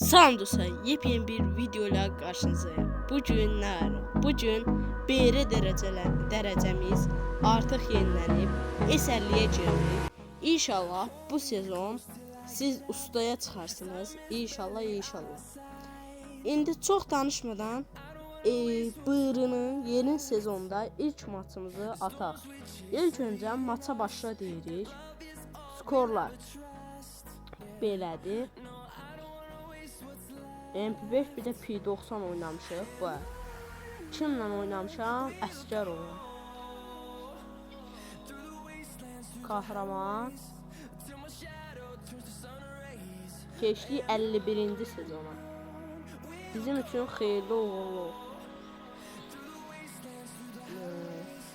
Sandusa yepyeni bir video ile karşınızdayım. Bugün BR derecemiz artık yenilenip eserliğe girdik. İnşallah bu sezon siz ustaya çıkarsınız. İnşallah. İndi çok danışmadan BR'nın yeni sezonda ilk maçımızı ataq. İlk önce maça başla deyirik. Skorlar belədir. MP5 bir de P90 oynamışıq. Bu. Kimlə oynamışam? Əskər olan. Kahraman. Keçdik 51-ci sezona. Bizim üçün xeyirli uğurlu.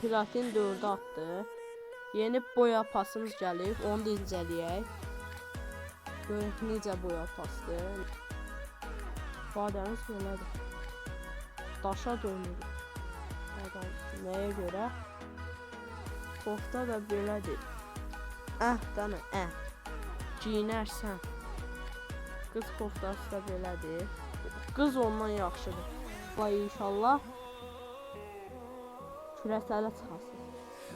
Platin 4'ü attı. Yeni boya pasımız gəlib. Onu da incələyək. Görək necə boya pasdır. Badəmiz belədir. Daşa dönür. Nəyə görə? Kofta da belədir. Dana, giyinərsən. Qız koftası da belədir. Qız ondan yaxşıdır. Vay inşallah. Kürətələ çıxasın.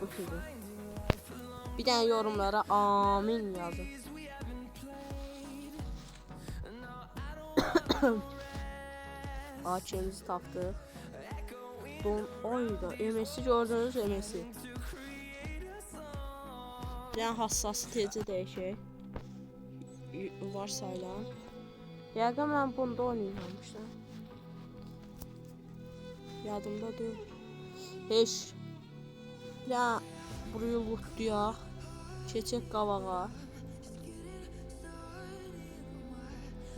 Bu sözü. Bir dənə yorumlara amin yazın. AK'mizi tapdıq. Ayda MS'i gördünüz, MS'i. Yəni hassası tezə dəyişək. Varsayılan. Yəqin mən bunda oynaymamışdım. Yadımda deyil. Heç. Ya burayı lootlayaq. Keçək qavağa.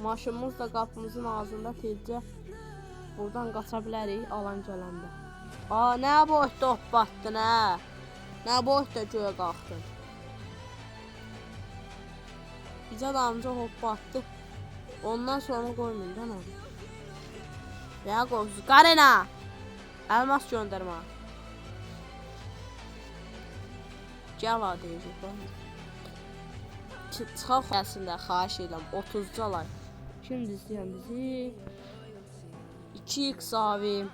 Maşınımız da qapımızın ağzında tezcə buradan qaça bilərik alan gələndə. Nə boyda hopbatdın hə? Nə boyda göyə qalxdın? Bizə də amca hopbatdı. Ondan sonra qoymayın da onu. Ya qoysun. Qarina! Elmas göndərmə. Gəl deyəcək. Çıxaq əslində xahiş edirəm 30 like. Şimdi izleyen bizi 2x abi.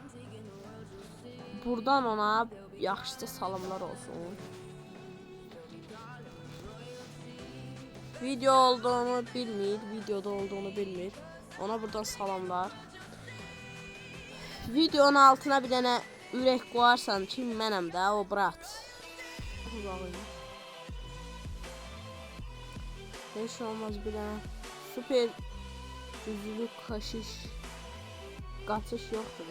Buradan ona yaxşıca salamlar olsun. Videoda olduğunu bilmir. Ona buradan salamlar. Videonun altına bir dənə ürək qoyarsan ki, mənəm də o brat. Heç olmaz bir dənə süper üzülü kaşış qaçış yoxdur.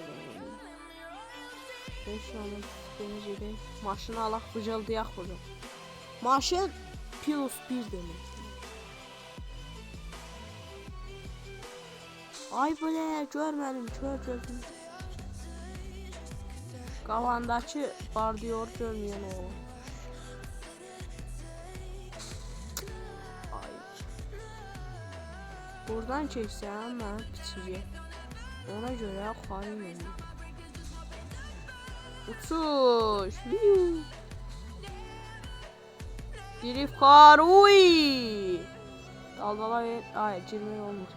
Heç olmaz denəcək. Maşını alaq bıcıldayaq burada. Maşın plus 1 demək. Ay belə görmədim, kör gözüm. Qavandakı bardiyor görməyən o. Buradan çeksəm mən piçici. Ona görə xain edim. Uçuş. Drift uy. Daldalar ay girmək olmur.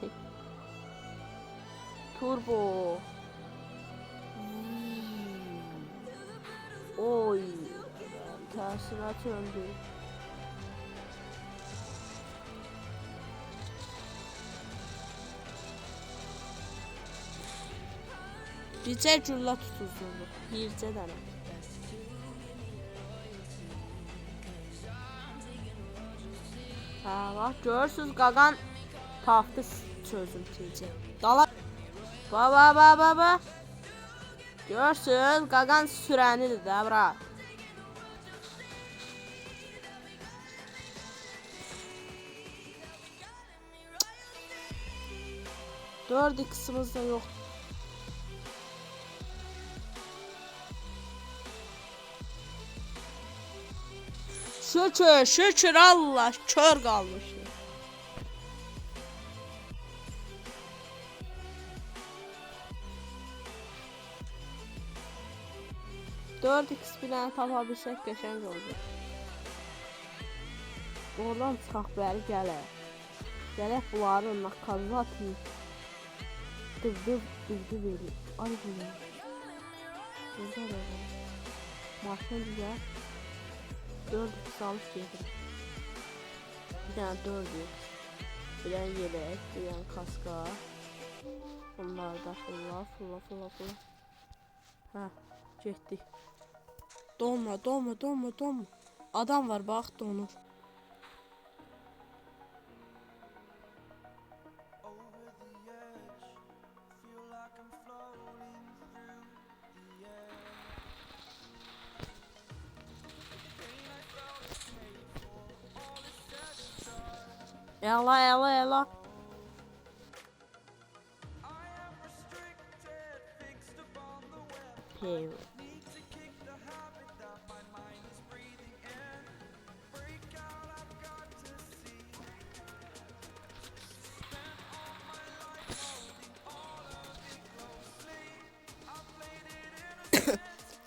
Turbo. Oy. Tersine döndü. Bircə güllə tutuldu. Bircə dənə. Bax görürsüz qaqan tapdı sözüm tezcə. Dala. Ba. Görürsüz qaqan sürənidir də bura. 4x'imiz da yox. Şükür Allah kör kalmış. 4x bilen tapabilsek qəşəng olacaq. Oradan çıxaq bəri gələ. Gələk bunları nakazla atayım. Dırdı verir. Ay bu ne? Burada da var. Maşın güzel. 4 salış getir. Bir tane 4 bir tane yelek, bir tane kaska. Bunlar da fulla. Ha, getdik. Donma. Adam var bax, donur. Ela. Hey.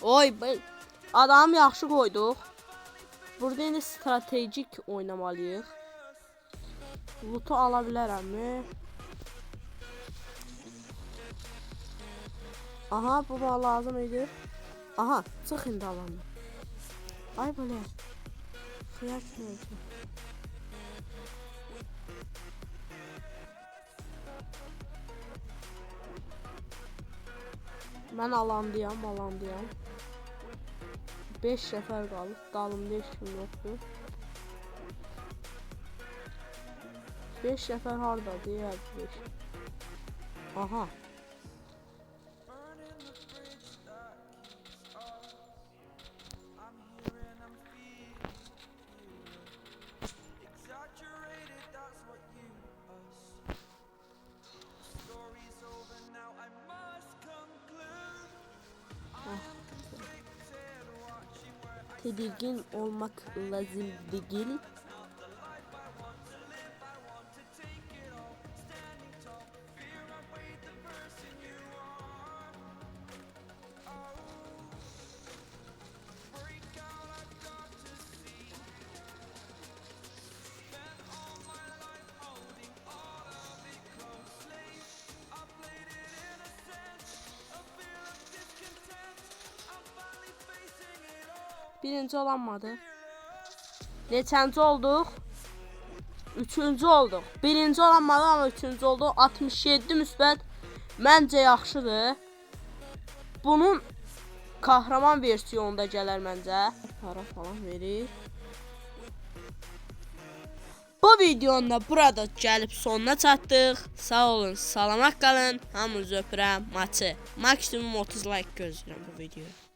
Oy, adam yaxşı qoyduq. Burada indi stratejik oynamalıyıq. Loot'u ala bilərəmmi? Aha, bu bana lazım idi. Aha, çıx indi alanı. Ay belə. Xiyar kimi. Mən alandayam. 5 nəfər qalıb. Dalımda heç kim yoxdur. 5 nəfər hardadır ya? 5. Aha. Tedirgin olmak lazım değil. Birinci olanmadı. Neçənci olduq? Üçüncü olduq. Birinci olanmadı ama üçüncü oldu. 67 müsbət. Məncə yaxşıdır. Bunun kahraman versiyonunda gələr məncə. Para falan verir. Bu videonun da burada gəlib sonuna çatdıq. Sağ olun, salamat qalın. Hamınızı öpürəm. Maçı maksimum 30 like gözləyirəm bu videoya.